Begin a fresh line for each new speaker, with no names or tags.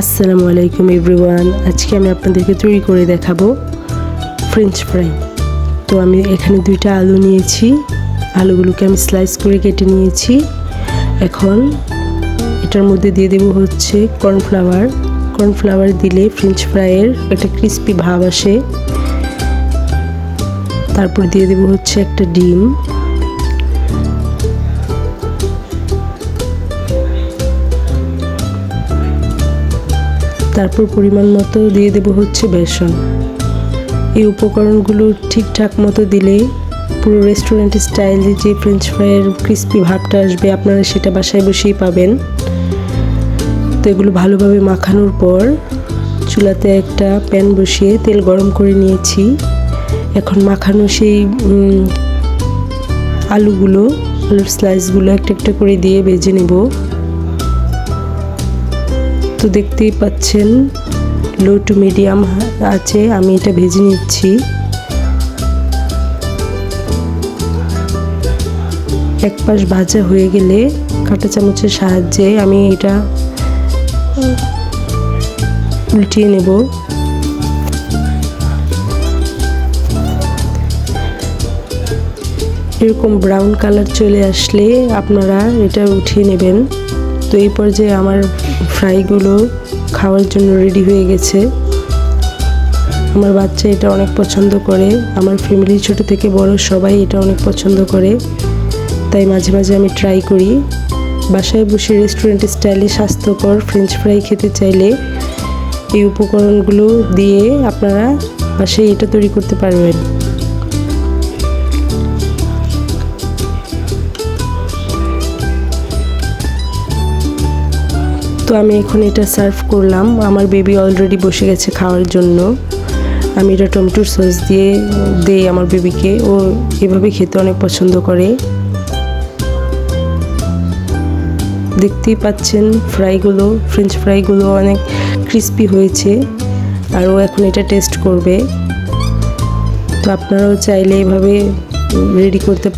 আসসালামু আলাইকুম এভরিওয়ান। আজকে আমি আপনাদেরকে তৈরি করে দেখাবো ফ্রেঞ্চ ফ্রাই। তো আমি এখানে 2টা আলু নিয়েছি, আলুগুলোকে আমি স্লাইস করে কেটে নিয়েছি। এখন এটার মধ্যে দিয়ে দেবো হচ্ছে কর্নফ্লাওয়ার দিলে ফ্রেঞ্চ ফ্রাইয়ের একটা ক্রিস্পি ভাব আসে। তারপর দিয়ে দেবো হচ্ছে একটা ডিম, তারপর পরিমাণ মতো দিয়ে দেবো হচ্ছে বেসন। এই উপকরণগুলো ঠিকঠাক মতো দিলে পুরো রেস্টুরেন্ট স্টাইলে যে ফ্রেঞ্চ ফ্রাইয়ের ক্রিস্পি ভাবটা আসবে আপনারা সেটা বাসায় বসেই পাবেন। তো এগুলো ভালোভাবে মাখানোর পর চুলাতে একটা প্যান বসিয়ে তেল গরম করে নিয়েছি। এখন মাখানো সেই আলুর স্লাইসগুলো একটা একটা করে দিয়ে ভেজে নেব। তো দেখতেই পাচ্ছেন লো টু মিডিয়াম আছে, আমি এটা ভেজে নিচ্ছি। এক পাশ ভাজা হয়ে গেলে কাঁটা চামচের সাহায্যে আমি এটা উল্টিয়ে নেব। এরকম ব্রাউন কালার চলে আসলে আপনারা এটা উঠিয়ে নেবেন। তো এই পর্যায়ে আমার ফ্রাইগুলো খাওয়ার জন্য রেডি হয়ে গেছে। আমার বাচ্চা এটা অনেক পছন্দ করে, আমার ফ্যামিলির ছোট থেকে বড় সবাই এটা অনেক পছন্দ করে, তাই মাঝে মাঝে আমি ট্রাই করি। বাসায় বসে রেস্টুরেন্ট স্টাইলে স্বাস্থ্যকর ফ্রেঞ্চ ফ্রাই খেতে চাইলে এই উপকরণগুলো দিয়ে আপনারা বাসায় এটা তৈরি করতে পারবেন। তো আমি এখন এটা সার্ভ করলাম। আমার বেবি অলরেডি বসে গেছে খাওয়ার জন্য। আমি এটা টমেটোর সস দিয়ে দেই আমার বেবিকে, ও এভাবে খেতে অনেক পছন্দ করে। দেখতেই পাচ্ছেন ফ্রেঞ্চ ফ্রাইগুলো অনেক ক্রিস্পি হয়েছে, আর ও এখন এটা টেস্ট করবে। তো আপনারাও চাইলে এভাবে রেডি করতে